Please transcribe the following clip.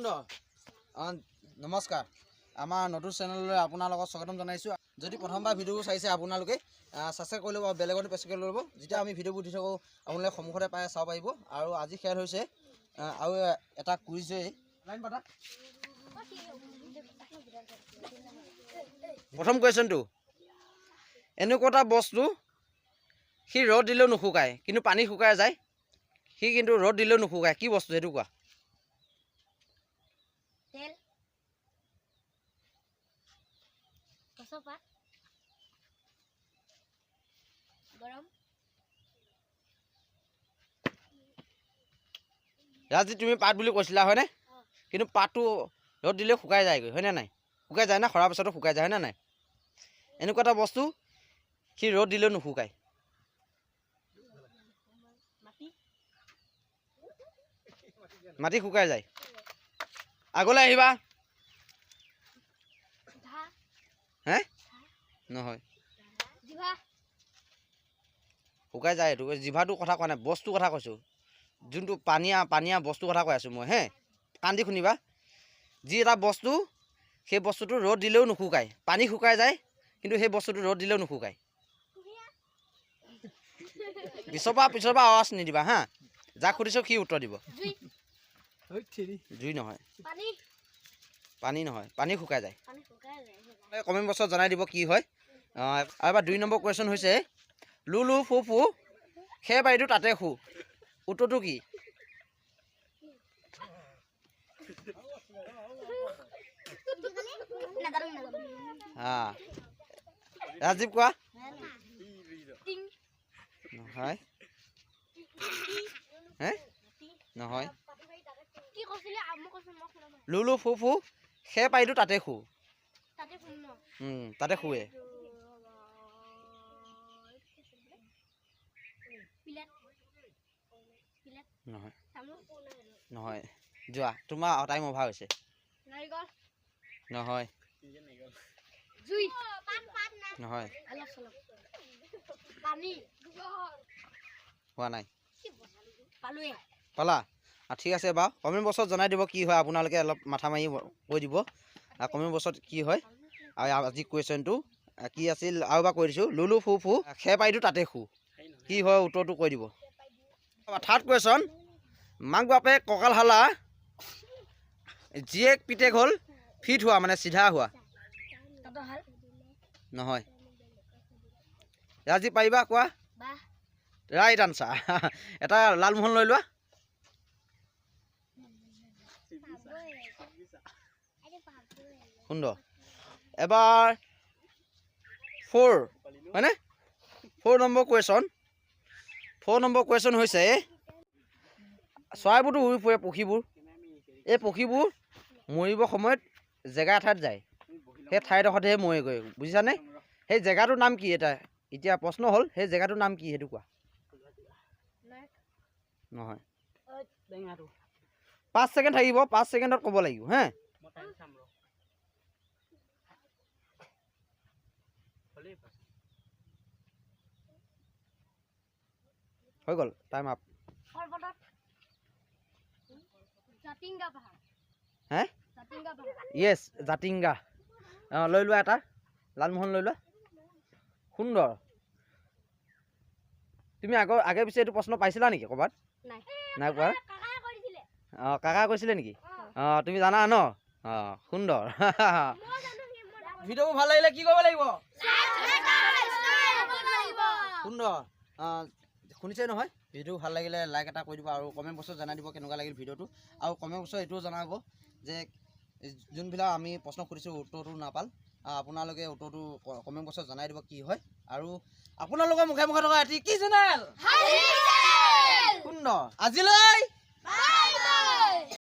সুন্দৰ নমস্কাৰ আমাৰ নতুন চেনেললৈ আপোনালোকক স্বাগতম জনাইছোঁ। যদি প্ৰথমবাৰ ভিডিঅ'বোৰ চাইছে আপোনালোকে ছাবস্ক্ৰাইব কৰি ল'ব আৰু বেলেগতো প্ৰেছ কৰি ল'ব। যেতিয়া আমি ভিডিঅ'বোৰ দি থাকোঁ আপোনালোকে সন্মুখতে পাই চাব পাৰিব। আৰু আজি খেল হৈছে আৰু এটা কুইজ লাইন পাতা। প্ৰথম কুৱেশ্যনটো, এনেকুৱা এটা বস্তু সি ৰ'দ দিলেও নুশুকায় কিন্তু পানী শুকাই যায়, সি কিন্তু ৰ'দ দিলেও নুশুকায়, কি বস্তু সেইটো কোৱা? তেল, গছৰ পাত, গৰম। ৰাজি তুমি পাত বুলি কৈছিলা হয়নে? কিন্তু পাতটো ৰ'দ দিলে শুকাই যায়গৈ হয়নে নাই? শুকাই যায় না, সৰাৰ পিছতো শুকাই যায় হয়নে নাই? এনেকুৱা এটা বস্তু সি ৰ'দ দিলেও নুশুকায়। মাটি শুকাই যায়। আগলৈ আহিবা। হে নহয়, শুকাই যায়। এইটো জিভাটোৰ কথা কোৱা নাই, বস্তুৰ কথা কৈছোঁ। যোনটো পানীয়া বস্তুৰ কথা কৈ আছোঁ মই। হে কাণ দি শুনিবা। যি এটা বস্তু সেই বস্তুটো ৰ'দ দিলেও নুশুকায়, পানী শুকাই যায় কিন্তু সেই বস্তুটো ৰ'দ দিলেও নুশুকায়। পিছৰ পৰা আৱাজ নিদিবা হা। যাক সুধিছোঁ সি উত্তৰ দিব। জুই নহয়, পানী নহয়, পানী শুকাই যায়। কমেণ্ট বক্সত জনাই দিব কি হয়। আৰু এবাৰ 2 নম্বৰ কুৱেশ্যন হৈছে, লু লু ফু ফু সেই বাৰীটো তাতে শু, উত্তৰটো কি? ৰাজীৱ কোৱা। নহয়, হে নহয়, লু লু ফু ফু সেই বাৰীটো তাতে শু, তাতে শুৱে। নহয় নহয়, যোৱা তোমাৰ টাইম অভাৰ হৈছে। নহয় নহয়, হোৱা নাই, পালা? ঠিক আছে বাৰু, কমেণ্ট বক্সত জনাই দিব কি হয়। আপোনালোকে অলপ মাথা মাৰি কৈ দিব কমেণ্ট বক্সত কি হয়। আৰু আজি কুৱেশ্যনটো কি আছিল আৰু এবাৰ কৈ দিছোঁ, লুলু ফু ফু সেই পাৰিটো তাতে শু, কি হয় উত্তৰটো কৈ দিব। থাৰ্ড কুৱেশ্যন, মাক বাপেক কঁকাল হালা জীয়েক পিতেক হ'ল ফিট হোৱা, মানে চিধা হোৱা। নহয়, ৰাজি পাৰিবা কোৱা? Right answer. এটা লালমোহন লৈ লোৱা। সুন্দৰ। এবাৰ 4 হয়নে? 4 নম্বৰ কুৱেশ্যন হৈছে, চৰাইবোৰতো উৰি ফুৰে, পক্ষীবোৰ। এই পক্ষীবোৰ মৰিব সময়ত জেগা এঠাইত যায়, সেই ঠাইডোখৰতেহে মৰেগৈ, বুজিছানে? সেই জেগাটোৰ নাম কি? এতিয়া প্ৰশ্ন হ'ল, সেই জেগাটোৰ নাম কি সেইটো কোৱা? নহয়, 5 ছেকেণ্ড থাকিব, 5 ছেকেণ্ডত ক'ব লাগিব হে। হৈ গ'ল, টাইম আপ। হে য়েছ, জাতিংগা। লৈ লোৱা এটা লালমোহন লৈ লোৱা। সুন্দৰ। তুমি আগে পিছে এইটো প্ৰশ্ন পাইছিলা নেকি ক'ৰবাত? নাই পোৱা? কাকা কৈছিলে নেকি? তুমি জানা ন? সুন্দৰ। ভিডিঅ'বোৰ ভাল লাগিলে কি কৰিব লাগিব? সুন্দৰ। শুনিছে নহয়? ভিডিঅ' ভাল লাগিলে লাইক এটা কৰি দিব আৰু কমেণ্ট বক্সত জনাই দিব কেনেকুৱা লাগিল ভিডিঅ'টো। আৰু কমেণ্ট বক্সত এইটোও জনাব যে যোনবিলাক আমি প্ৰশ্ন সুধিছোঁ উত্তৰটো নাপাল, আপোনালোকে উত্তৰটো কমেণ্ট বক্সত জনাই দিব কি হয়। আৰু আপোনালোকৰ মুখে মুখে থকা এটি কি চেনেল? সুন্দৰ। আজিলৈ